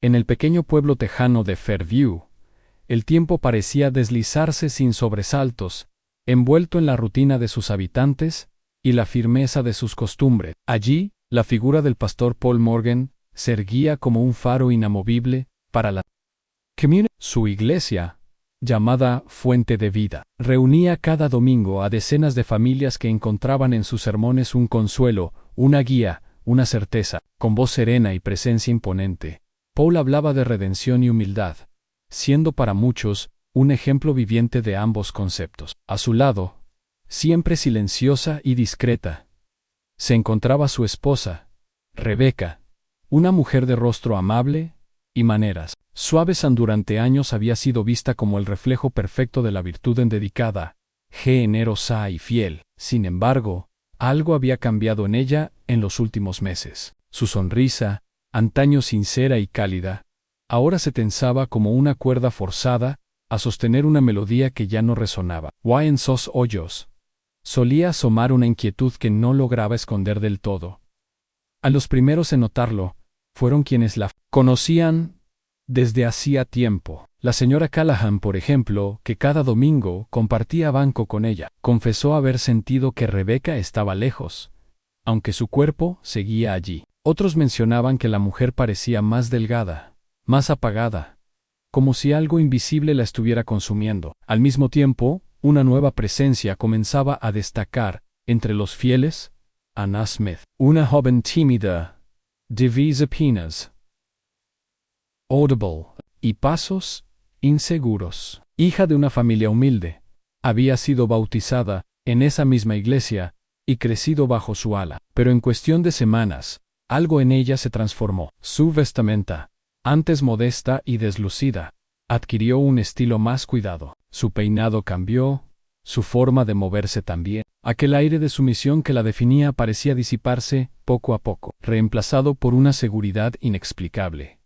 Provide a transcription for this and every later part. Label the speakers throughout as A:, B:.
A: En el pequeño pueblo tejano de Fairview, el tiempo parecía deslizarse sin sobresaltos, envuelto en la rutina de sus habitantes y la firmeza de sus costumbres. Allí, la figura del pastor Paul Morgan se erguía como un faro inamovible para la comunidad. Su iglesia, llamada Fuente de Vida, reunía cada domingo a decenas de familias que encontraban en sus sermones un consuelo, una guía, una certeza. Con voz serena y presencia imponente, Paul hablaba de redención y humildad, siendo para muchos un ejemplo viviente de ambos conceptos. A su lado, siempre silenciosa y discreta, se encontraba su esposa, Rebecca, una mujer de rostro amable y maneras suaves. Durante años había sido vista como el reflejo perfecto de la virtud en dedicada, generosa y fiel. Sin embargo, algo había cambiado en ella en los últimos meses. Su sonrisa, antaño sincera y cálida, ahora se tensaba como una cuerda forzada a sostener una melodía que ya no resonaba. En sus ojos solía asomar una inquietud que no lograba esconder del todo. A los primeros en notarlo fueron quienes la conocían desde hacía tiempo. La señora Callahan, por ejemplo, que cada domingo compartía banco con ella, confesó haber sentido que Rebecca estaba lejos, aunque su cuerpo seguía allí. Otros mencionaban que la mujer parecía más delgada, más apagada, como si algo invisible la estuviera consumiendo. Al mismo tiempo, una nueva presencia comenzaba a destacar entre los fieles: Anna Smith, una joven tímida, divisa apenas audible, y pasos inseguros. Hija de una familia humilde, había sido bautizada en esa misma iglesia y crecido bajo su ala. Pero en cuestión de semanas, algo en ella se transformó. Su vestimenta, antes modesta y deslucida, adquirió un estilo más cuidado. Su peinado cambió, su forma de moverse también. Aquel aire de sumisión que la definía parecía disiparse poco a poco, reemplazado por una seguridad inexplicable.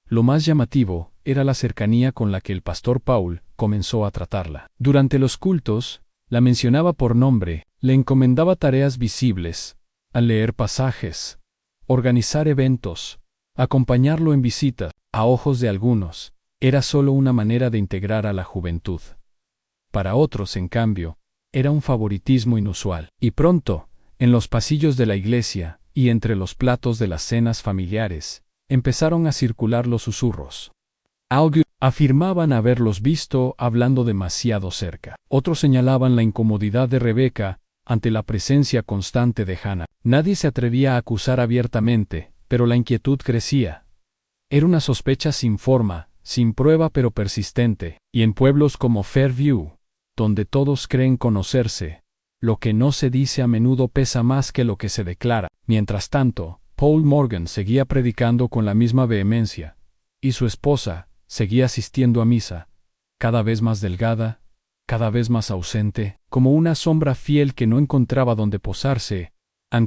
A: Lo más llamativo era la cercanía con la que el pastor Paul comenzó a tratarla. Durante los cultos, la mencionaba por nombre, le encomendaba tareas visibles, al leer pasajes, organizar eventos, acompañarlo en visitas. A ojos de algunos, era solo una manera de integrar a la juventud. Para otros, en cambio, era un favoritismo inusual. Y pronto, en los pasillos de la iglesia y entre los platos de las cenas familiares, empezaron a circular los susurros. Algunos afirmaban haberlos visto hablando demasiado cerca. Otros señalaban la incomodidad de Rebecca ante la presencia constante de Hannah. Nadie se atrevía a acusar abiertamente, pero la inquietud crecía. Era una sospecha sin forma, sin prueba pero persistente, y en pueblos como Fairview, donde todos creen conocerse, lo que no se dice a menudo pesa más que lo que se declara. Mientras tanto, Paul Morgan seguía predicando con la misma vehemencia, y su esposa seguía asistiendo a misa, cada vez más delgada, cada vez más ausente, como una sombra fiel que no encontraba dónde posarse.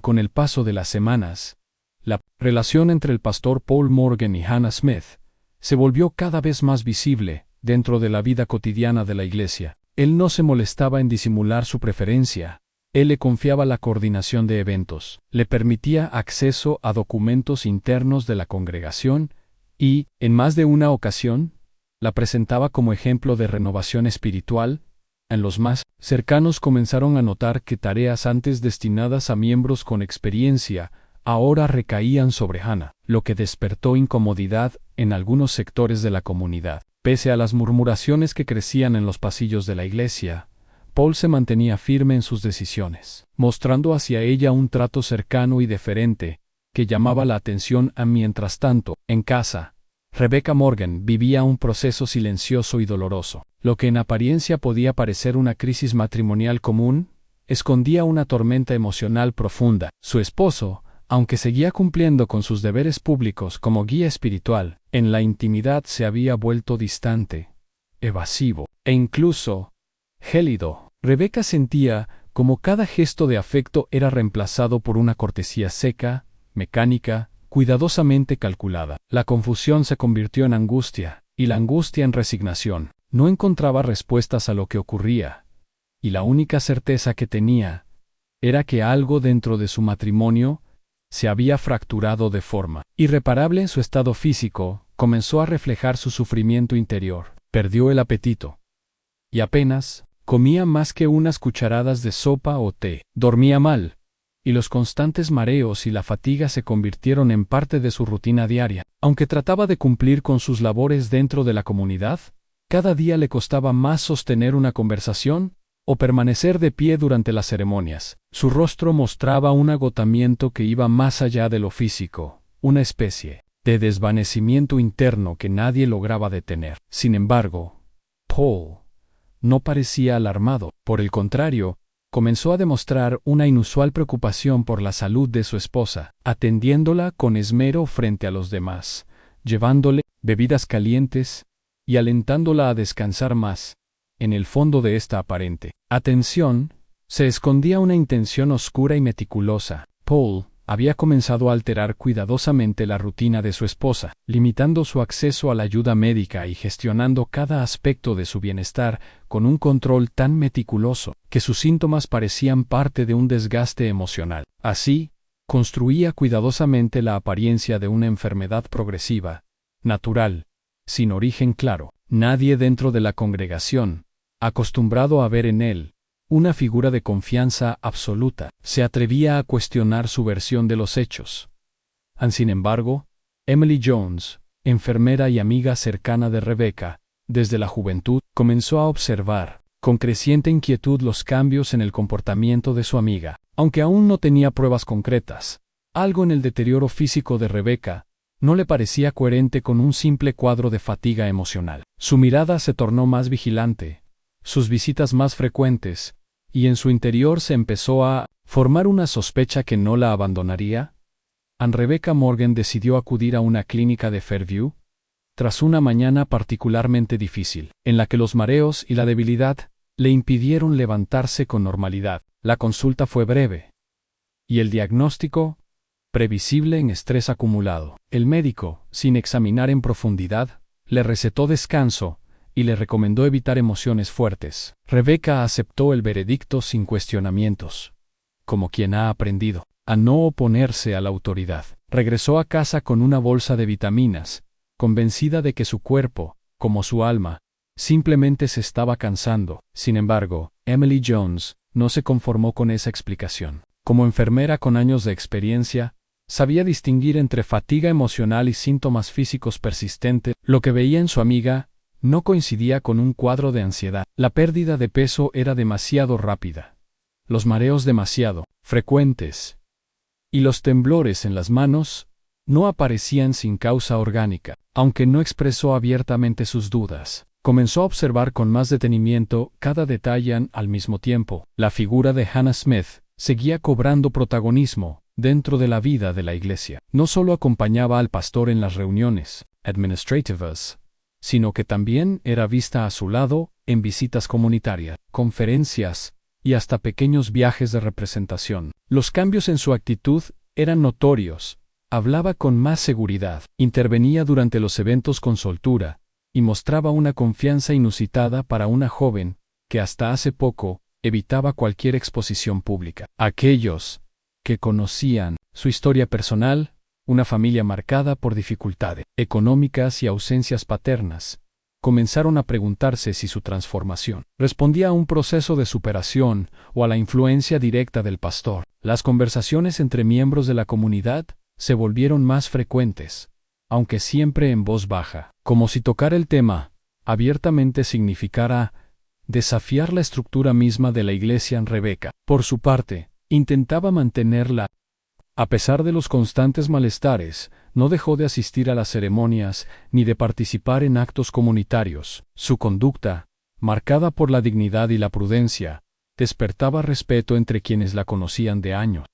A: Con el paso de las semanas, la relación entre el pastor Paul Morgan y Hannah Smith se volvió cada vez más visible dentro de la vida cotidiana de la iglesia. Él no se molestaba en disimular su preferencia. Él le confiaba la coordinación de eventos, le permitía acceso a documentos internos de la congregación y, en más de una ocasión, la presentaba como ejemplo de renovación espiritual. En los más cercanos comenzaron a notar que tareas antes destinadas a miembros con experiencia ahora recaían sobre Hannah, lo que despertó incomodidad en algunos sectores de la comunidad. Pese a las murmuraciones que crecían en los pasillos de la iglesia, Paul se mantenía firme en sus decisiones, mostrando hacia ella un trato cercano y deferente que llamaba la atención. Mientras tanto, en casa, Rebecca Morgan vivía un proceso silencioso y doloroso. Lo que en apariencia podía parecer una crisis matrimonial común, escondía una tormenta emocional profunda. Su esposo, aunque seguía cumpliendo con sus deberes públicos como guía espiritual, en la intimidad se había vuelto distante, evasivo e incluso gélido. Rebecca sentía como cada gesto de afecto era reemplazado por una cortesía seca, mecánica, cuidadosamente calculada. La confusión se convirtió en angustia, y la angustia en resignación. No encontraba respuestas a lo que ocurría, y la única certeza que tenía era que algo dentro de su matrimonio se había fracturado de forma irreparable en su estado físico, comenzó a reflejar su sufrimiento interior. Perdió el apetito. Y apenas comía más que unas cucharadas de sopa o té. Dormía mal, y los constantes mareos y la fatiga se convirtieron en parte de su rutina diaria. Aunque trataba de cumplir con sus labores dentro de la comunidad, cada día le costaba más sostener una conversación o permanecer de pie durante las ceremonias. Su rostro mostraba un agotamiento que iba más allá de lo físico, una especie de desvanecimiento interno que nadie lograba detener. Sin embargo, Paul no parecía alarmado. Por el contrario, comenzó a demostrar una inusual preocupación por la salud de su esposa, atendiéndola con esmero frente a los demás, llevándole bebidas calientes y alentándola a descansar más. En el fondo de esta aparente atención, se escondía una intención oscura y meticulosa. Paul había comenzado a alterar cuidadosamente la rutina de su esposa, limitando su acceso a la ayuda médica y gestionando cada aspecto de su bienestar con un control tan meticuloso que sus síntomas parecían parte de un desgaste emocional. Así, construía cuidadosamente la apariencia de una enfermedad progresiva, natural, sin origen claro. Nadie dentro de la congregación, acostumbrado a ver en él una figura de confianza absoluta, se atrevía a cuestionar su versión de los hechos. Sin embargo, Emily Jones, enfermera y amiga cercana de Rebecca, desde la juventud, comenzó a observar con creciente inquietud los cambios en el comportamiento de su amiga. Aunque aún no tenía pruebas concretas, algo en el deterioro físico de Rebecca no le parecía coherente con un simple cuadro de fatiga emocional. Su mirada se tornó más vigilante, sus visitas más frecuentes, y en su interior se empezó a formar una sospecha que no la abandonaría. Rebecca Morgan decidió acudir a una clínica de Fairview, tras una mañana particularmente difícil, en la que los mareos y la debilidad le impidieron levantarse con normalidad. La consulta fue breve, y el diagnóstico, previsible en estrés acumulado. El médico, sin examinar en profundidad, le recetó descanso y le recomendó evitar emociones fuertes. Rebecca aceptó el veredicto sin cuestionamientos, como quien ha aprendido a no oponerse a la autoridad. Regresó a casa con una bolsa de vitaminas, convencida de que su cuerpo, como su alma, simplemente se estaba cansando. Sin embargo, Emily Jones no se conformó con esa explicación. Como enfermera con años de experiencia, sabía distinguir entre fatiga emocional y síntomas físicos persistentes. Lo que veía en su amiga no coincidía con un cuadro de ansiedad. La pérdida de peso era demasiado rápida, los mareos demasiado frecuentes, y los temblores en las manos no aparecían sin causa orgánica. Aunque no expresó abiertamente sus dudas, comenzó a observar con más detenimiento cada detalle al mismo tiempo. La figura de Hannah Smith seguía cobrando protagonismo dentro de la vida de la iglesia. No solo acompañaba al pastor en las reuniones administrativas, sino que también era vista a su lado en visitas comunitarias, conferencias y hasta pequeños viajes de representación. Los cambios en su actitud eran notorios. Hablaba con más seguridad, intervenía durante los eventos con soltura, y mostraba una confianza inusitada para una joven que hasta hace poco evitaba cualquier exposición pública. Aquellos que conocían su historia personal, una familia marcada por dificultades económicas y ausencias paternas, comenzaron a preguntarse si su transformación respondía a un proceso de superación o a la influencia directa del pastor. Las conversaciones entre miembros de la comunidad se volvieron más frecuentes, aunque siempre en voz baja, como si tocar el tema abiertamente significara desafiar la estructura misma de la iglesia. En Rebecca, por su parte, intentaba mantenerla. A pesar de los constantes malestares, no dejó de asistir a las ceremonias ni de participar en actos comunitarios. Su conducta, marcada por la dignidad y la prudencia, despertaba respeto entre quienes la conocían de años.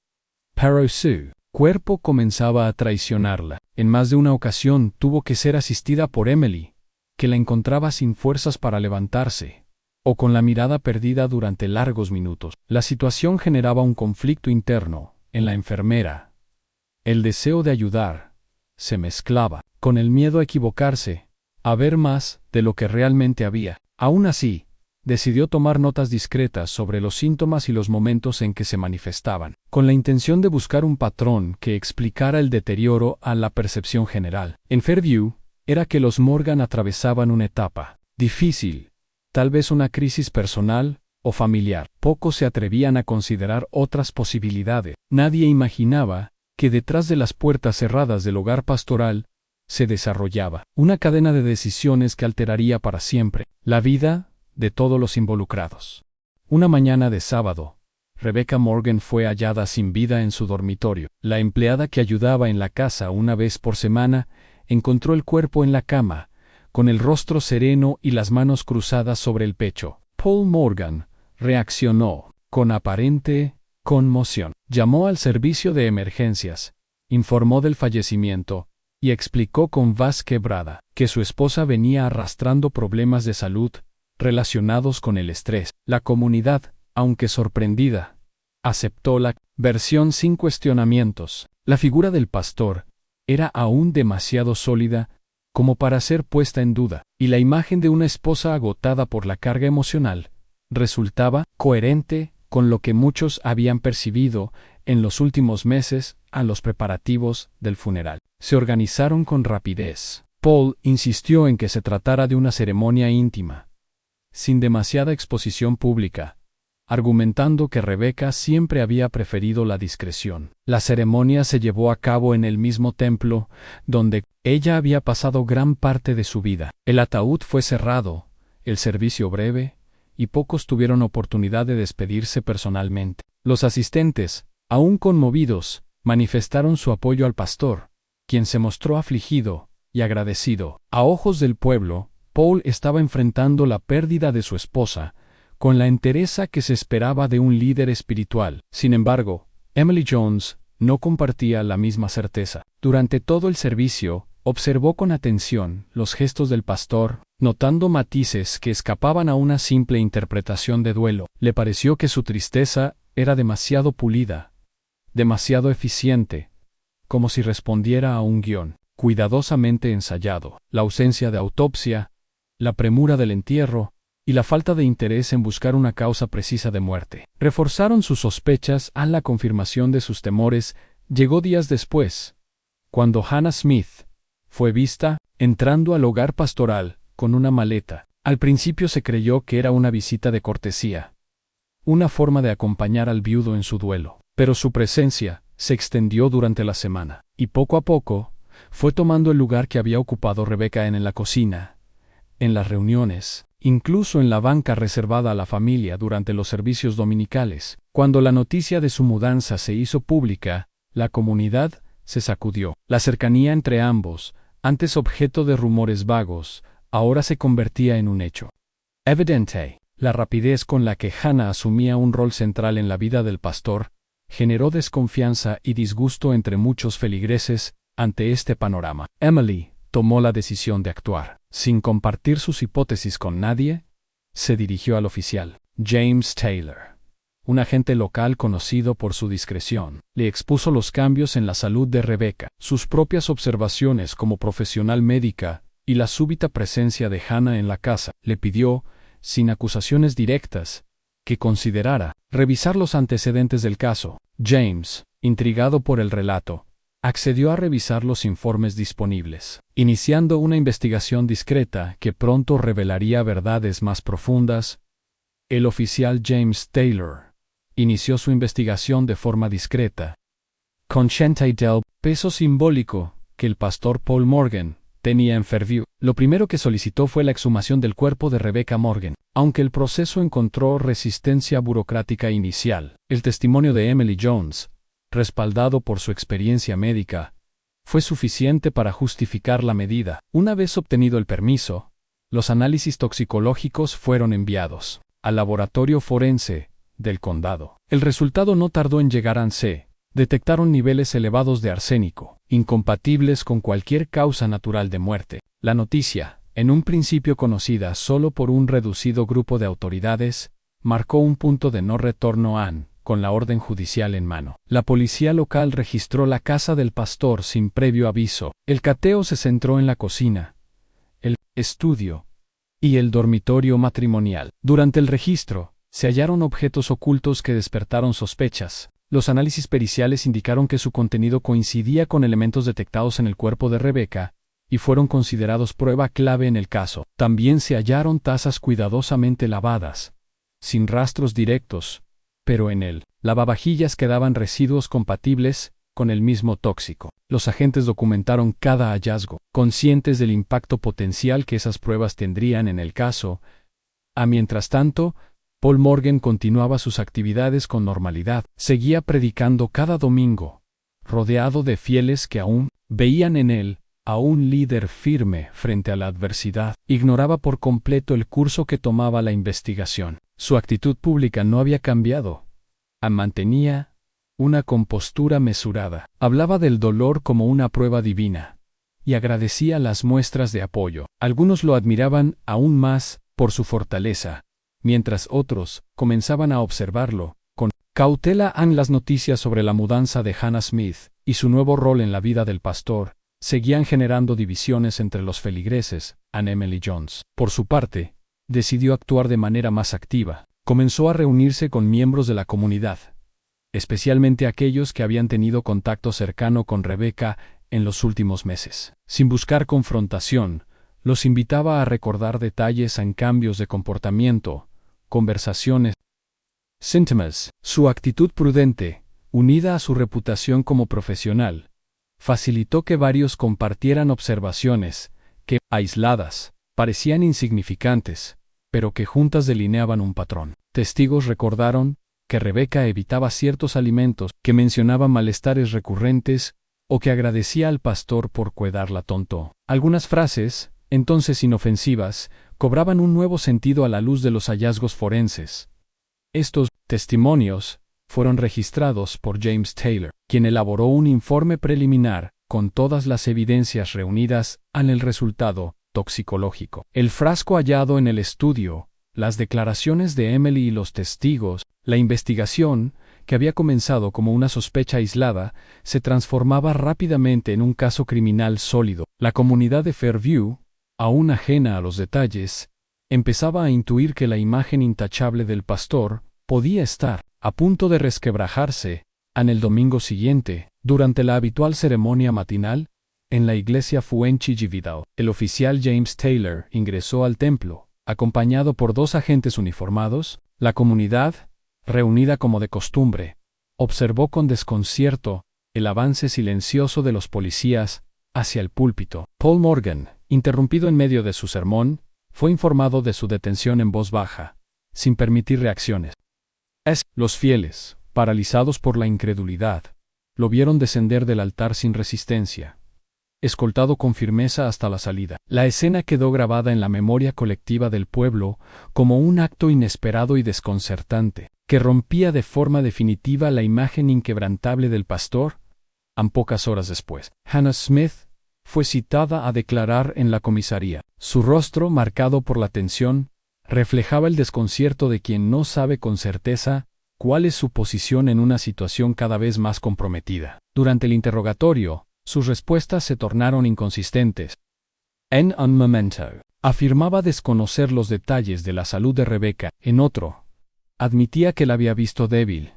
A: Pero su cuerpo comenzaba a traicionarla. En más de una ocasión tuvo que ser asistida por Emily, que la encontraba sin fuerzas para levantarse, o con la mirada perdida durante largos minutos. La situación generaba un conflicto interno en la enfermera. El deseo de ayudar se mezclaba con el miedo a equivocarse, a ver más de lo que realmente había. Aún así, decidió tomar notas discretas sobre los síntomas y los momentos en que se manifestaban, con la intención de buscar un patrón que explicara el deterioro a la percepción general. En Fairview, era que los Morgan atravesaban una etapa difícil, tal vez una crisis personal o familiar. Pocos se atrevían a considerar otras posibilidades. Nadie imaginaba que detrás de las puertas cerradas del hogar pastoral se desarrollaba una cadena de decisiones que alteraría para siempre la vida de todos los involucrados. Una mañana de sábado, Rebecca Morgan fue hallada sin vida en su dormitorio. La empleada que ayudaba en la casa una vez por semana encontró el cuerpo en la cama, con el rostro sereno y las manos cruzadas sobre el pecho. Paul Morgan reaccionó con aparente conmoción. Llamó al servicio de emergencias, informó del fallecimiento y explicó con voz quebrada que su esposa venía arrastrando problemas de salud relacionados con el estrés. La comunidad, aunque sorprendida, aceptó la versión sin cuestionamientos. La figura del pastor era aún demasiado sólida como para ser puesta en duda, y la imagen de una esposa agotada por la carga emocional resultaba coherente con lo que muchos habían percibido en los últimos meses a los preparativos del funeral. Se organizaron con rapidez. Paul insistió en que se tratara de una ceremonia íntima, sin demasiada exposición pública, argumentando que Rebecca siempre había preferido la discreción. La ceremonia se llevó a cabo en el mismo templo donde ella había pasado gran parte de su vida. El ataúd fue cerrado, el servicio breve, y pocos tuvieron oportunidad de despedirse personalmente. Los asistentes, aún conmovidos, manifestaron su apoyo al pastor, quien se mostró afligido y agradecido. A ojos del pueblo, Paul estaba enfrentando la pérdida de su esposa, con la entereza que se esperaba de un líder espiritual. Sin embargo, Emily Jones no compartía la misma certeza. Durante todo el servicio, observó con atención los gestos del pastor, notando matices que escapaban a una simple interpretación de duelo. Le pareció que su tristeza era demasiado pulida, demasiado eficiente, como si respondiera a un guión cuidadosamente ensayado. La ausencia de autopsia, la premura del entierro y la falta de interés en buscar una causa precisa de muerte reforzaron sus sospechas. A la confirmación de sus temores llegó días después, cuando Hannah Smith fue vista entrando al hogar pastoral con una maleta. Al principio se creyó que era una visita de cortesía, una forma de acompañar al viudo en su duelo, pero su presencia se extendió durante la semana, y poco a poco fue tomando el lugar que había ocupado Rebecca en la cocina, en las reuniones, incluso en la banca reservada a la familia durante los servicios dominicales. Cuando la noticia de su mudanza se hizo pública, la comunidad se sacudió. La cercanía entre ambos, antes objeto de rumores vagos, ahora se convertía en un hecho evidente. La rapidez con la que Hannah asumía un rol central en la vida del pastor generó desconfianza y disgusto entre muchos feligreses ante este panorama. Emily tomó la decisión de actuar. Sin compartir sus hipótesis con nadie, se dirigió al oficial James Taylor, un agente local conocido por su discreción. Le expuso los cambios en la salud de Rebecca, sus propias observaciones como profesional médica y la súbita presencia de Hannah en la casa. Le pidió, sin acusaciones directas, que considerara revisar los antecedentes del caso. James, intrigado por el relato, accedió a revisar los informes disponibles, iniciando una investigación discreta que pronto revelaría verdades más profundas. El oficial James Taylor inició su investigación de forma discreta, consciente del peso simbólico que el pastor Paul Morgan tenía en Fairview. Lo primero que solicitó fue la exhumación del cuerpo de Rebecca Morgan. Aunque el proceso encontró resistencia burocrática inicial, el testimonio de Emily Jones, respaldado por su experiencia médica, fue suficiente para justificar la medida. Una vez obtenido el permiso, los análisis toxicológicos fueron enviados al laboratorio forense del condado. El resultado no tardó en llegar. Detectaron niveles elevados de arsénico, incompatibles con cualquier causa natural de muerte. La noticia, en un principio conocida solo por un reducido grupo de autoridades, marcó un punto de no retorno con la orden judicial en mano. La policía local registró la casa del pastor sin previo aviso. El cateo se centró en la cocina, el estudio y el dormitorio matrimonial. Durante el registro, se hallaron objetos ocultos que despertaron sospechas. Los análisis periciales indicaron que su contenido coincidía con elementos detectados en el cuerpo de Rebecca, y fueron considerados prueba clave en el caso. También se hallaron tazas cuidadosamente lavadas, sin rastros directos, pero en el lavavajillas quedaban residuos compatibles con el mismo tóxico. Los agentes documentaron cada hallazgo, conscientes del impacto potencial que esas pruebas tendrían en el caso. Mientras tanto, Paul Morgan continuaba sus actividades con normalidad. Seguía predicando cada domingo, rodeado de fieles que aún veían en él a un líder firme frente a la adversidad. Ignoraba por completo el curso que tomaba la investigación. Su actitud pública no había cambiado. Mantenía una compostura mesurada. Hablaba del dolor como una prueba divina, y agradecía las muestras de apoyo. Algunos lo admiraban aún más por su fortaleza, mientras otros comenzaban a observarlo con cautela. Las noticias sobre la mudanza de Hannah Smith y su nuevo rol en la vida del pastor seguían generando divisiones entre los feligreses. Emily Jones, por su parte, decidió actuar de manera más activa. Comenzó a reunirse con miembros de la comunidad, especialmente aquellos que habían tenido contacto cercano con Rebecca en los últimos meses. Sin buscar confrontación, los invitaba a recordar detalles en cambios de comportamiento, conversaciones, síntomas. Su actitud prudente, unida a su reputación como profesional, facilitó que varios compartieran observaciones que, aisladas, parecían insignificantes, pero que juntas delineaban un patrón. Testigos recordaron que Rebecca evitaba ciertos alimentos, que mencionaba malestares recurrentes o que agradecía al pastor por cuidarla tonto. Algunas frases, entonces inofensivas, cobraban un nuevo sentido a la luz de los hallazgos forenses. Estos testimonios fueron registrados por James Taylor, quien elaboró un informe preliminar con todas las evidencias reunidas en el resultado toxicológico. El frasco hallado en el estudio, las declaraciones de Emily y los testigos, la investigación, que había comenzado como una sospecha aislada, se transformaba rápidamente en un caso criminal sólido. La comunidad de Fairview, aún ajena a los detalles, empezaba a intuir que la imagen intachable del pastor podía estar a punto de resquebrajarse. En el domingo siguiente, durante la habitual ceremonia matinal, en la iglesia Fuenchi-Vidal, el oficial James Taylor ingresó al templo, acompañado por 2 agentes uniformados. La comunidad, reunida como de costumbre, observó con desconcierto el avance silencioso de los policías hacia el púlpito. Paul Morgan, interrumpido en medio de su sermón, fue informado de su detención en voz baja, sin permitir reacciones. Los fieles, paralizados por la incredulidad, lo vieron descender del altar sin resistencia, escoltado con firmeza hasta la salida. La escena quedó grabada en la memoria colectiva del pueblo como un acto inesperado y desconcertante, que rompía de forma definitiva la imagen inquebrantable del pastor. Pocas horas después, Hannah Smith fue citada a declarar en la comisaría. Su rostro, marcado por la tensión, reflejaba el desconcierto de quien no sabe con certeza cuál es su posición en una situación cada vez más comprometida. Durante el interrogatorio, sus respuestas se tornaron inconsistentes. En un momento, afirmaba desconocer los detalles de la salud de Rebecca. En otro, admitía que la había visto débil,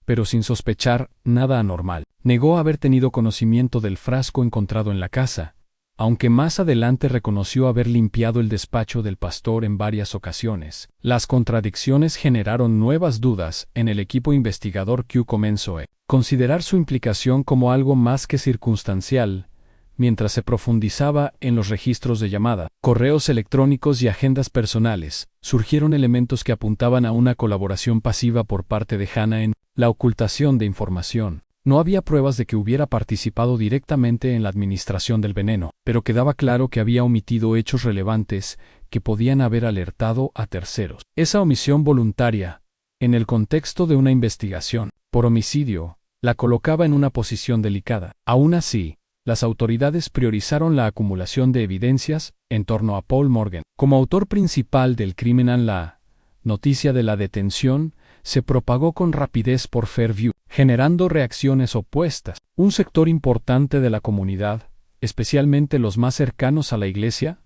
A: pero sin sospechar nada anormal. Negó haber tenido conocimiento del frasco encontrado en la casa, aunque más adelante reconoció haber limpiado el despacho del pastor en varias ocasiones. Las contradicciones generaron nuevas dudas en el equipo investigador que comenzó a considerar su implicación como algo más que circunstancial. Mientras se profundizaba en los registros de llamada, correos electrónicos y agendas personales, surgieron elementos que apuntaban a una colaboración pasiva por parte de Hannah en la ocultación de información. No había pruebas de que hubiera participado directamente en la administración del veneno, pero quedaba claro que había omitido hechos relevantes que podían haber alertado a terceros. Esa omisión voluntaria, en el contexto de una investigación por homicidio, la colocaba en una posición delicada. Aún así, las autoridades priorizaron la acumulación de evidencias en torno a Paul Morgan. Como autor principal del crimen, la noticia de la detención se propagó con rapidez por Fairview, generando reacciones opuestas. Un sector importante de la comunidad, especialmente los más cercanos a la iglesia,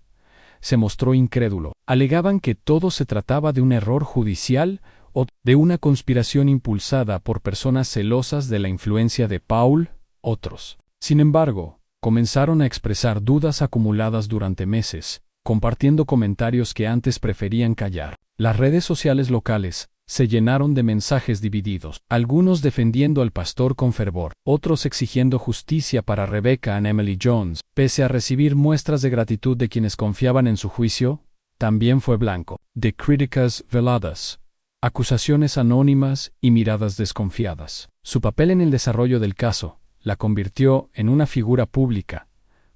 A: se mostró incrédulo. Alegaban que todo se trataba de un error judicial o de una conspiración impulsada por personas celosas de la influencia de Paul. Otros, sin embargo, comenzaron a expresar dudas acumuladas durante meses, compartiendo comentarios que antes preferían callar. Las redes sociales locales se llenaron de mensajes divididos, algunos defendiendo al pastor con fervor, otros exigiendo justicia para Rebecca and Emily Jones. Pese a recibir muestras de gratitud de quienes confiaban en su juicio, también fue blanco de críticas veladas, acusaciones anónimas y miradas desconfiadas. Su papel en el desarrollo del caso la convirtió en una figura pública,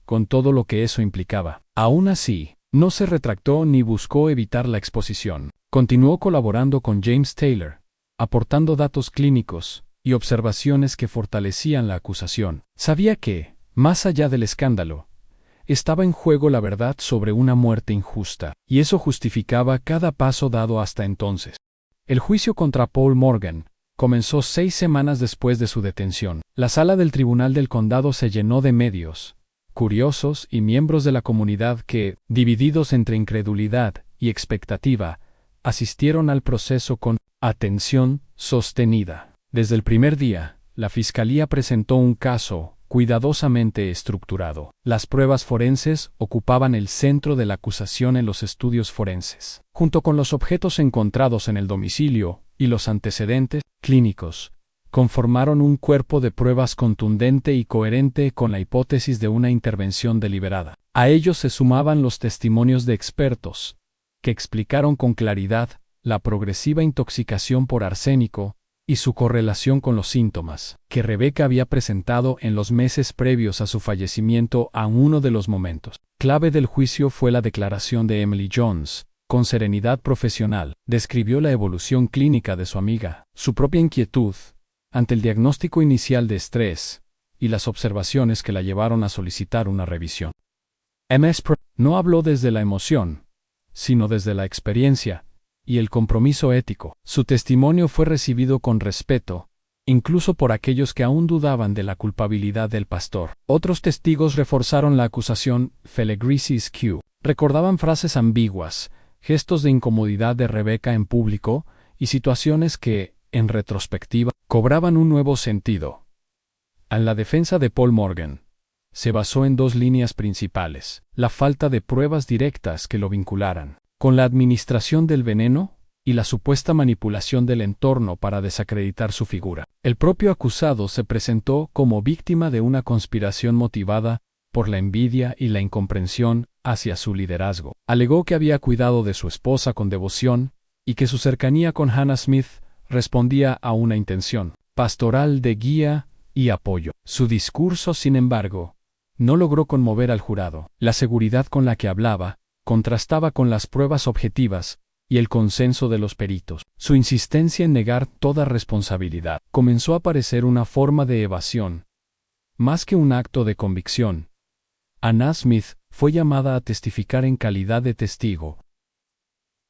A: con todo lo que eso implicaba. Aún así, no se retractó ni buscó evitar la exposición. Continuó colaborando con James Taylor, aportando datos clínicos y observaciones que fortalecían la acusación. Sabía que, más allá del escándalo, estaba en juego la verdad sobre una muerte injusta, y eso justificaba cada paso dado hasta entonces. El juicio contra Paul Morgan comenzó 6 semanas después de su detención. La sala del Tribunal del Condado se llenó de medios, curiosos y miembros de la comunidad que, divididos entre incredulidad y expectativa, asistieron al proceso con atención sostenida. Desde el primer día, la Fiscalía presentó un caso cuidadosamente estructurado. Las pruebas forenses ocupaban el centro de la acusación en los estudios forenses, junto con los objetos encontrados en el domicilio y los antecedentes clínicos. Conformaron un cuerpo de pruebas contundente y coherente con la hipótesis de una intervención deliberada. A ellos se sumaban los testimonios de expertos, que explicaron con claridad la progresiva intoxicación por arsénico y su correlación con los síntomas que Rebecca había presentado en los meses previos a su fallecimiento. A uno de los momentos clave del juicio fue la declaración de Emily Jones. Con serenidad profesional, describió la evolución clínica de su amiga, su propia inquietud ante el diagnóstico inicial de estrés y las observaciones que la llevaron a solicitar una revisión. MS no habló desde la emoción, sino desde la experiencia y el compromiso ético. Su testimonio fue recibido con respeto, incluso por aquellos que aún dudaban de la culpabilidad del pastor. Otros testigos reforzaron la acusación. Feligreses Q. recordaban frases ambiguas, gestos de incomodidad de Rebecca en público y situaciones que, en retrospectiva, cobraban un nuevo sentido. En la defensa de Paul Morgan, se basó en 2 líneas principales: la falta de pruebas directas que lo vincularan con la administración del veneno y la supuesta manipulación del entorno para desacreditar su figura. El propio acusado se presentó como víctima de una conspiración motivada por la envidia y la incomprensión hacia su liderazgo. Alegó que había cuidado de su esposa con devoción y que su cercanía con Hannah Smith respondía a una intención pastoral de guía y apoyo. Su discurso, sin embargo, no logró conmover al jurado. La seguridad con la que hablaba contrastaba con las pruebas objetivas y el consenso de los peritos. Su insistencia en negar toda responsabilidad comenzó a parecer una forma de evasión, más que un acto de convicción. Hannah Smith fue llamada a testificar en calidad de testigo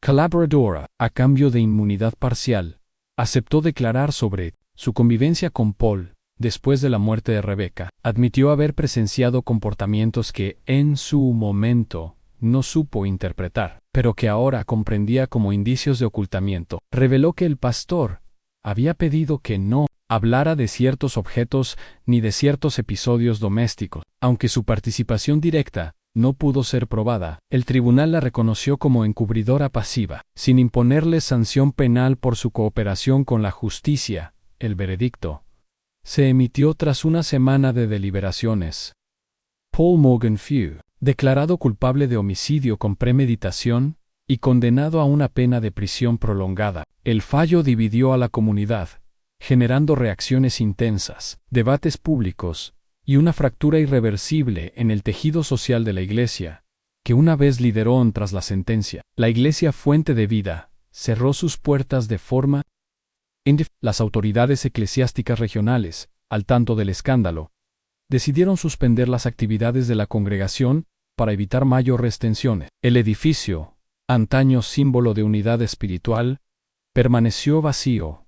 A: colaboradora, a cambio de inmunidad parcial. Aceptó declarar sobre su convivencia con Paul después de la muerte de Rebecca. Admitió haber presenciado comportamientos que, en su momento, no supo interpretar, pero que ahora comprendía como indicios de ocultamiento. Reveló que el pastor había pedido que no hablara de ciertos objetos ni de ciertos episodios domésticos. Aunque su participación directa no pudo ser probada, el tribunal la reconoció como encubridora pasiva, sin imponerle sanción penal por su cooperación con la justicia. El veredicto se emitió tras una semana de deliberaciones. Paul Morgan fue declarado culpable de homicidio con premeditación y condenado a una pena de prisión prolongada. El fallo dividió a la comunidad, generando reacciones intensas, debates públicos y una fractura irreversible en el tejido social de la Iglesia, que una vez lideró tras la sentencia. La Iglesia Fuente de Vida cerró sus puertas de forma indefinible. Las autoridades eclesiásticas regionales, al tanto del escándalo, decidieron suspender las actividades de la congregación para evitar mayores tensiones. El edificio, antaño símbolo de unidad espiritual, permaneció vacío,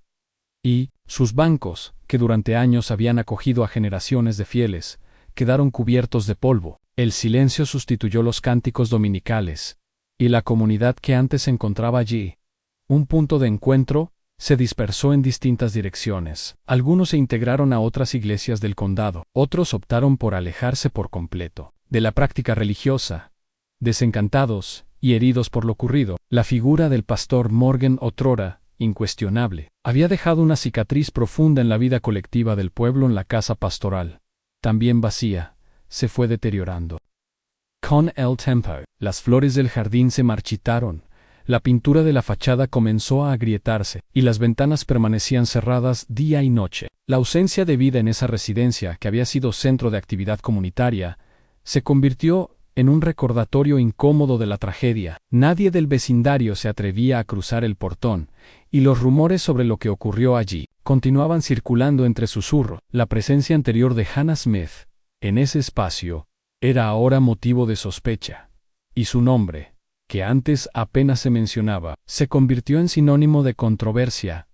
A: y sus bancos, que durante años habían acogido a generaciones de fieles, quedaron cubiertos de polvo. El silencio sustituyó los cánticos dominicales, y la comunidad que antes se encontraba allí, un punto de encuentro, se dispersó en distintas direcciones. Algunos se integraron a otras iglesias del condado, otros optaron por alejarse por completo de la práctica religiosa. Desencantados y heridos por lo ocurrido, la figura del pastor Morgan, otrora incuestionable, había dejado una cicatriz profunda en la vida colectiva del pueblo. En la casa pastoral, también vacía, se fue deteriorando. Con el tiempo, las flores del jardín se marchitaron, la pintura de la fachada comenzó a agrietarse, y las ventanas permanecían cerradas día y noche. La ausencia de vida en esa residencia, que había sido centro de actividad comunitaria, se convirtió en un recordatorio incómodo de la tragedia. Nadie del vecindario se atrevía a cruzar el portón, y los rumores sobre lo que ocurrió allí continuaban circulando entre susurros. La presencia anterior de Hannah Smith en ese espacio era ahora motivo de sospecha, y su nombre, que antes apenas se mencionaba, se convirtió en sinónimo de controversia.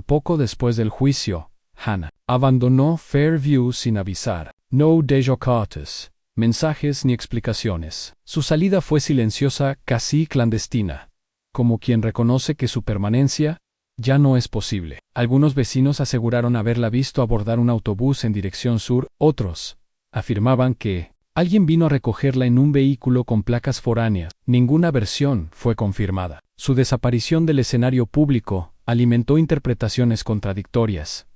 A: Poco después del juicio, Hannah abandonó Fairview sin avisar. No dejó cartas, mensajes ni explicaciones. Su salida fue silenciosa, casi clandestina, como quien reconoce que su permanencia ya no es posible. Algunos vecinos aseguraron haberla visto abordar un autobús en dirección sur, otros afirmaban que alguien vino a recogerla en un vehículo con placas foráneas. Ninguna versión fue confirmada. Su desaparición del escenario público alimentó interpretaciones contradictorias.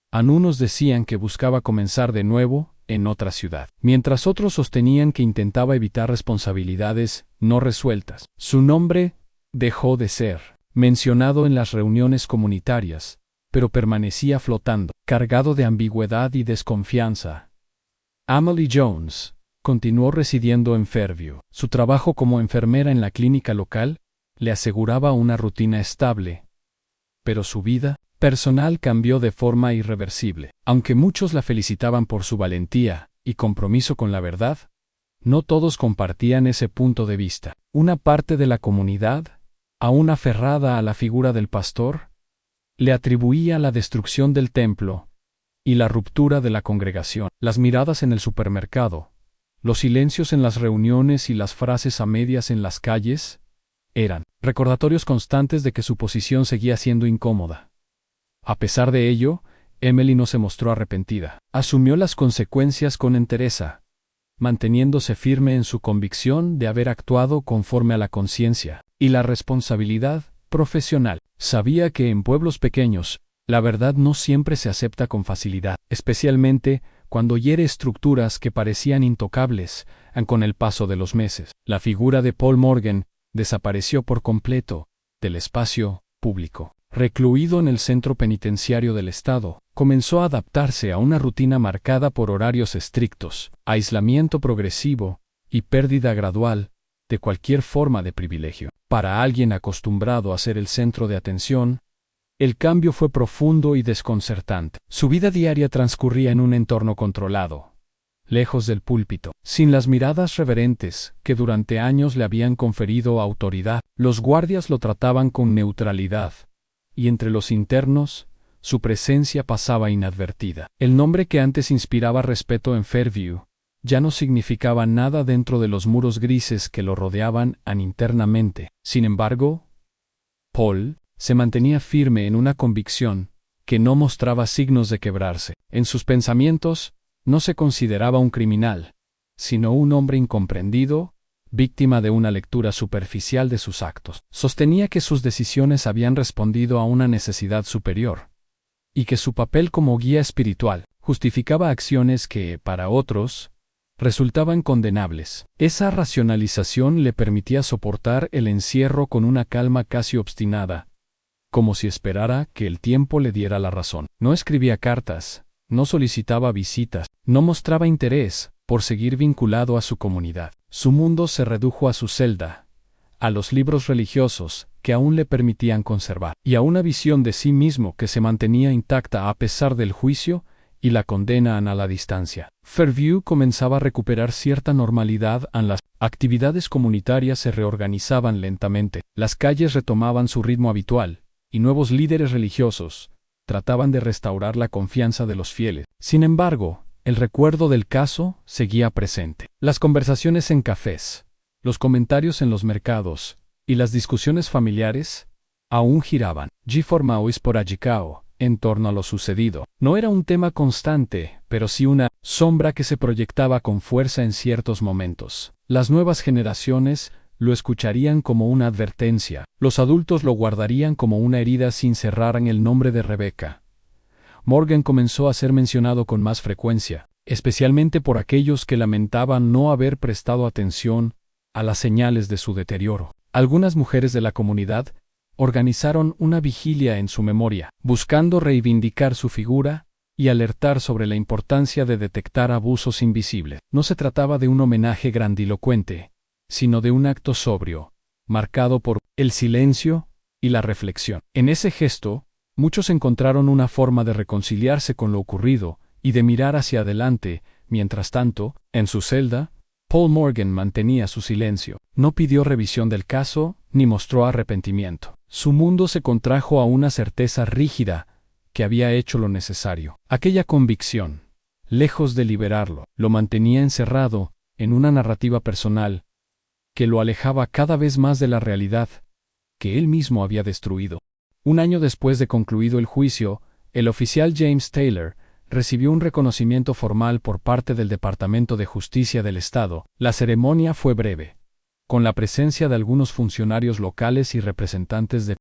A: Algunos decían que buscaba comenzar de nuevo en otra ciudad, mientras otros sostenían que intentaba evitar responsabilidades no resueltas. Su nombre dejó de ser mencionado en las reuniones comunitarias, pero permanecía flotando, cargado de ambigüedad y desconfianza. Emily Jones continuó residiendo en Fairview. Su trabajo como enfermera en la clínica local le aseguraba una rutina estable, pero su vida personal cambió de forma irreversible. Aunque muchos la felicitaban por su valentía y compromiso con la verdad, no todos compartían ese punto de vista. Una parte de la comunidad, aún aferrada a la figura del pastor, le atribuía la destrucción del templo y la ruptura de la congregación. Las miradas en el supermercado, los silencios en las reuniones y las frases a medias en las calles eran recordatorios constantes de que su posición seguía siendo incómoda. A pesar de ello, Emily no se mostró arrepentida. Asumió las consecuencias con entereza, manteniéndose firme en su convicción de haber actuado conforme a la conciencia y la responsabilidad profesional. Sabía que en pueblos pequeños, la verdad no siempre se acepta con facilidad, especialmente cuando hiere estructuras que parecían intocables. Con el paso de los meses, la figura de Paul Morgan desapareció por completo del espacio público. Recluido en el centro penitenciario del estado, comenzó a adaptarse a una rutina marcada por horarios estrictos, aislamiento progresivo y pérdida gradual de cualquier forma de privilegio. Para alguien acostumbrado a ser el centro de atención, el cambio fue profundo y desconcertante. Su vida diaria transcurría en un entorno controlado, lejos del púlpito, sin las miradas reverentes que durante años le habían conferido autoridad. Los guardias lo trataban con neutralidad, y entre los internos, su presencia pasaba inadvertida. El nombre que antes inspiraba respeto en Fairview ya no significaba nada dentro de los muros grises que lo rodeaban internamente. Sin embargo, Paul se mantenía firme en una convicción que no mostraba signos de quebrarse. En sus pensamientos, no se consideraba un criminal, sino un hombre incomprendido, víctima de una lectura superficial de sus actos. Sostenía que sus decisiones habían respondido a una necesidad superior, y que su papel como guía espiritual justificaba acciones que, para otros, resultaban condenables. Esa racionalización le permitía soportar el encierro con una calma casi obstinada, como si esperara que el tiempo le diera la razón. No escribía cartas, no solicitaba visitas, no mostraba interés por seguir vinculado a su comunidad. Su mundo se redujo a su celda, a los libros religiosos que aún le permitían conservar, y a una visión de sí mismo que se mantenía intacta a pesar del juicio y la condena a la distancia. Fairview comenzaba a recuperar cierta normalidad. Las actividades comunitarias se reorganizaban lentamente, las calles retomaban su ritmo habitual, y nuevos líderes religiosos trataban de restaurar la confianza de los fieles. Sin embargo, el recuerdo del caso seguía presente. Las conversaciones en cafés, Los comentarios en los mercados y las discusiones familiares aún giraban, de forma esporádica, en torno a lo sucedido. No era un tema constante, pero sí una sombra que se proyectaba con fuerza en ciertos momentos. Las nuevas generaciones lo escucharían como una advertencia. Los adultos lo guardarían como una herida sin cerrar en el nombre de Rebecca. Morgan comenzó a ser mencionado con más frecuencia, especialmente por aquellos que lamentaban no haber prestado atención a las señales de su deterioro. Algunas mujeres de la comunidad organizaron una vigilia en su memoria, buscando reivindicar su figura y alertar sobre la importancia de detectar abusos invisibles. No se trataba de un homenaje grandilocuente, sino de un acto sobrio, marcado por el silencio y la reflexión. En ese gesto, muchos encontraron una forma de reconciliarse con lo ocurrido y de mirar hacia adelante. Mientras tanto, en su celda, Paul Morgan mantenía su silencio. No pidió revisión del caso, ni mostró arrepentimiento. Su mundo se contrajo a una certeza rígida que había hecho lo necesario. Aquella convicción, lejos de liberarlo, lo mantenía encerrado en una narrativa personal que lo alejaba cada vez más de la realidad que él mismo había destruido. Un año después de concluido el juicio, el oficial James Taylor recibió un reconocimiento formal por parte del Departamento de Justicia del Estado. La ceremonia fue breve, con la presencia de algunos funcionarios locales y representantes de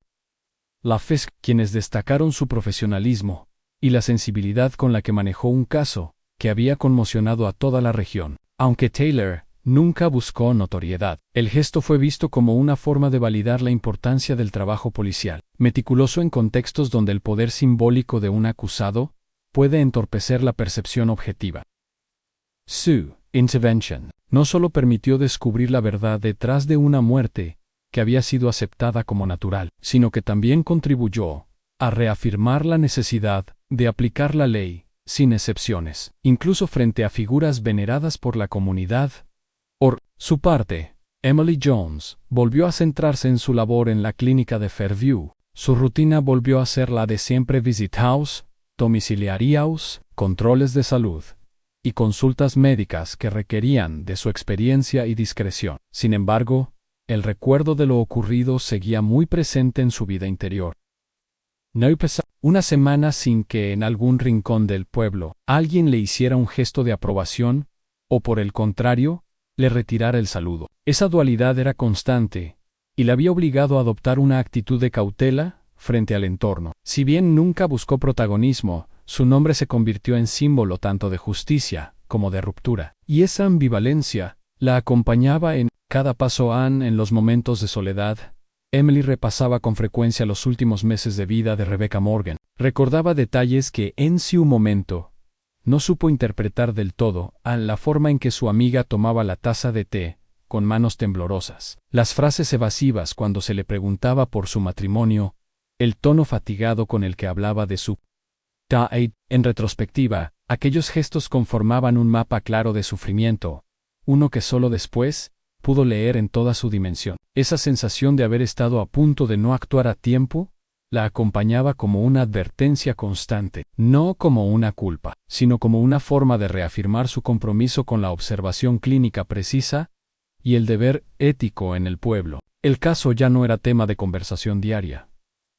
A: la FISC, quienes destacaron su profesionalismo y la sensibilidad con la que manejó un caso que había conmocionado a toda la región. Aunque Taylor nunca buscó notoriedad, el gesto fue visto como una forma de validar la importancia del trabajo policial, meticuloso en contextos donde el poder simbólico de un acusado puede entorpecer la percepción objetiva. Su intervention no solo permitió descubrir la verdad detrás de una muerte que había sido aceptada como natural, sino que también contribuyó a reafirmar la necesidad de aplicar la ley, sin excepciones, incluso frente a figuras veneradas por la comunidad. Por su parte, Emily Jones volvió a centrarse en su labor en la clínica de Fairview. Su rutina volvió a ser la de siempre: visitaos domiciliarios, controles de salud y consultas médicas que requerían de su experiencia y discreción. Sin embargo, el recuerdo de lo ocurrido seguía muy presente en su vida interior. No pasó una semana sin que en algún rincón del pueblo alguien le hiciera un gesto de aprobación, o por el contrario, le retirara el saludo. Esa dualidad era constante, y la había obligado a adoptar una actitud de cautela frente al entorno. Si bien nunca buscó protagonismo, su nombre se convirtió en símbolo tanto de justicia como de ruptura. Y esa ambivalencia la acompañaba en cada paso. En los momentos de soledad, Emily repasaba con frecuencia los últimos meses de vida de Rebecca Morgan. Recordaba detalles que en su momento no supo interpretar del todo, la forma en que su amiga tomaba la taza de té con manos temblorosas, las frases evasivas cuando se le preguntaba por su matrimonio, el tono fatigado con el que hablaba de su date. En retrospectiva, aquellos gestos conformaban un mapa claro de sufrimiento, uno que solo después pudo leer en toda su dimensión. Esa sensación de haber estado a punto de no actuar a tiempo la acompañaba como una advertencia constante, no como una culpa, sino como una forma de reafirmar su compromiso con la observación clínica precisa y el deber ético en el pueblo. El caso ya no era tema de conversación diaria,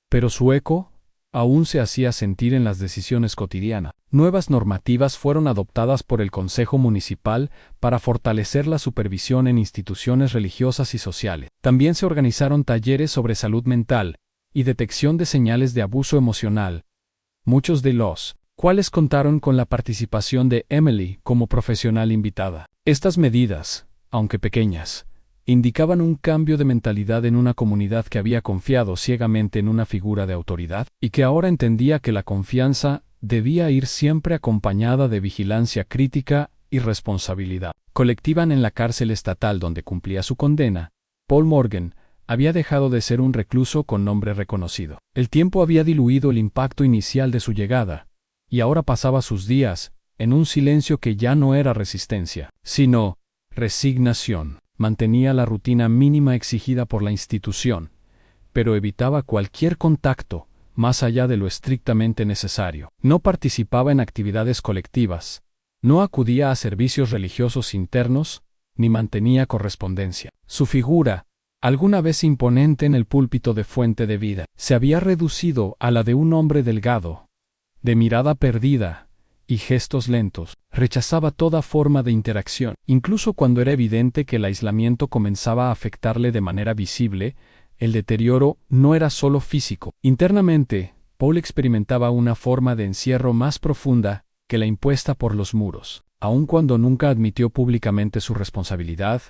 A: pero su eco aún se hacía sentir en las decisiones cotidianas. Nuevas normativas fueron adoptadas por el Consejo Municipal para fortalecer la supervisión en instituciones religiosas y sociales. También se organizaron talleres sobre salud mental y detección de señales de abuso emocional, muchos de los cuales contaron con la participación de Emily como profesional invitada. Estas medidas, aunque pequeñas, indicaban un cambio de mentalidad en una comunidad que había confiado ciegamente en una figura de autoridad y que ahora entendía que la confianza debía ir siempre acompañada de vigilancia crítica y responsabilidad colectiva. En la cárcel estatal donde cumplía su condena, Paul Morgan había dejado de ser un recluso con nombre reconocido. El tiempo había diluido el impacto inicial de su llegada, y ahora pasaba sus días en un silencio que ya no era resistencia, sino resignación. Mantenía la rutina mínima exigida por la institución, pero evitaba cualquier contacto más allá de lo estrictamente necesario. No participaba en actividades colectivas, no acudía a servicios religiosos internos ni mantenía correspondencia. Su figura, alguna vez imponente en el púlpito de Fuente de Vida, se había reducido a la de un hombre delgado, de mirada perdida y gestos lentos. Rechazaba toda forma de interacción, incluso cuando era evidente que el aislamiento comenzaba a afectarle de manera visible. El deterioro no era solo físico. Internamente, Paul experimentaba una forma de encierro más profunda que la impuesta por los muros. Aun cuando nunca admitió públicamente su responsabilidad,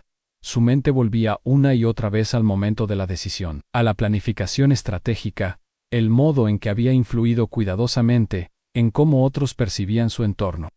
A: su mente volvía una y otra vez al momento de la decisión, a la planificación estratégica, el modo en que había influido cuidadosamente en cómo otros percibían su entorno.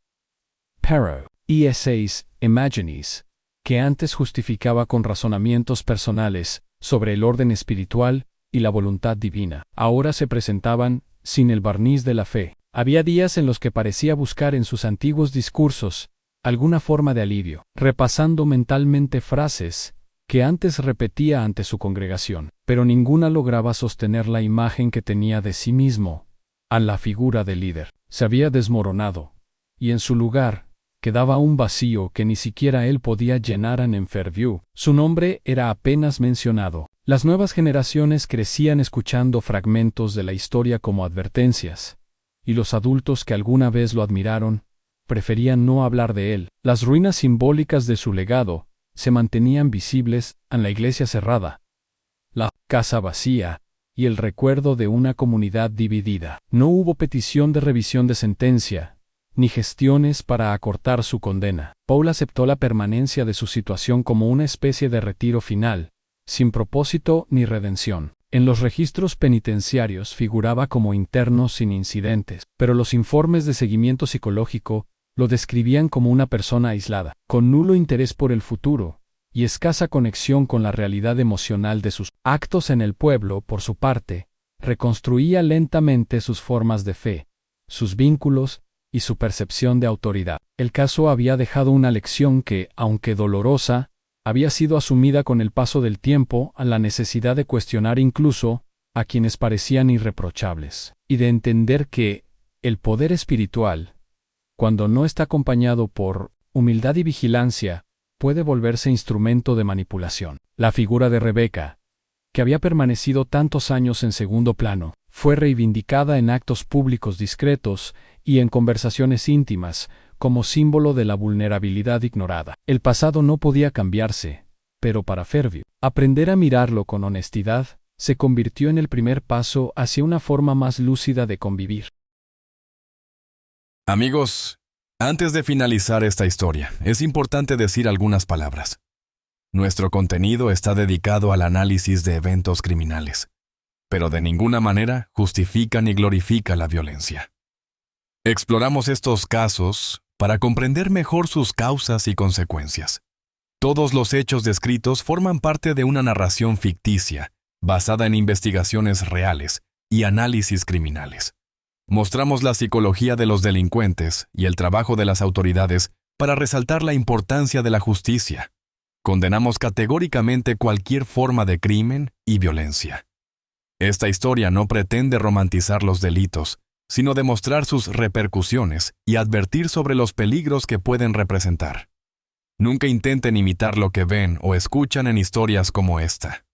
A: Pero, ESA's Imagines, que antes justificaba con razonamientos personales sobre el orden espiritual y la voluntad divina, ahora se presentaban sin el barniz de la fe. Había días en los que parecía buscar en sus antiguos discursos alguna forma de alivio, repasando mentalmente frases que antes repetía ante su congregación, pero ninguna lograba sostener la imagen que tenía de sí mismo. A la figura del líder se había desmoronado, y en su lugar quedaba un vacío que ni siquiera él podía llenar en Fairview. Su nombre era apenas mencionado. Las nuevas generaciones crecían escuchando fragmentos de la historia como advertencias, y los adultos que alguna vez lo admiraron preferían no hablar de él. Las ruinas simbólicas de su legado se mantenían visibles en la iglesia cerrada, la casa vacía y el recuerdo de una comunidad dividida. No hubo petición de revisión de sentencia, ni gestiones para acortar su condena. Paul aceptó la permanencia de su situación como una especie de retiro final, sin propósito ni redención. En los registros penitenciarios figuraba como interno sin incidentes, pero los informes de seguimiento psicológico lo describían como una persona aislada, con nulo interés por el futuro y escasa conexión con la realidad emocional de sus actos. En el pueblo, por su parte, reconstruía lentamente sus formas de fe, sus vínculos y su percepción de autoridad. El caso había dejado una lección que, aunque dolorosa, había sido asumida con el paso del tiempo a la necesidad de cuestionar incluso a quienes parecían irreprochables, y de entender que el poder espiritual, cuando no está acompañado por humildad y vigilancia, puede volverse instrumento de manipulación. La figura de Rebeca, que había permanecido tantos años en segundo plano, fue reivindicada en actos públicos discretos y en conversaciones íntimas, como símbolo de la vulnerabilidad ignorada. El pasado no podía cambiarse, pero para Fairview, aprender a mirarlo con honestidad se convirtió en el primer paso hacia una forma más lúcida de convivir.
B: Amigos, antes de finalizar esta historia, es importante decir algunas palabras. Nuestro contenido está dedicado al análisis de eventos criminales, pero de ninguna manera justifica ni glorifica la violencia. Exploramos estos casos para comprender mejor sus causas y consecuencias. Todos los hechos descritos forman parte de una narración ficticia, basada en investigaciones reales y análisis criminales. Mostramos la psicología de los delincuentes y el trabajo de las autoridades para resaltar la importancia de la justicia. Condenamos categóricamente cualquier forma de crimen y violencia. Esta historia no pretende romantizar los delitos, sino demostrar sus repercusiones y advertir sobre los peligros que pueden representar. Nunca intenten imitar lo que ven o escuchan en historias como esta.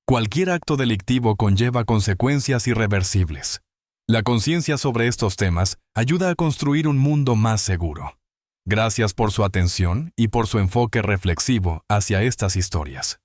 B: Cualquier acto delictivo conlleva consecuencias irreversibles. La conciencia sobre estos temas ayuda a construir un mundo más seguro. Gracias por su atención y por su enfoque reflexivo hacia estas historias.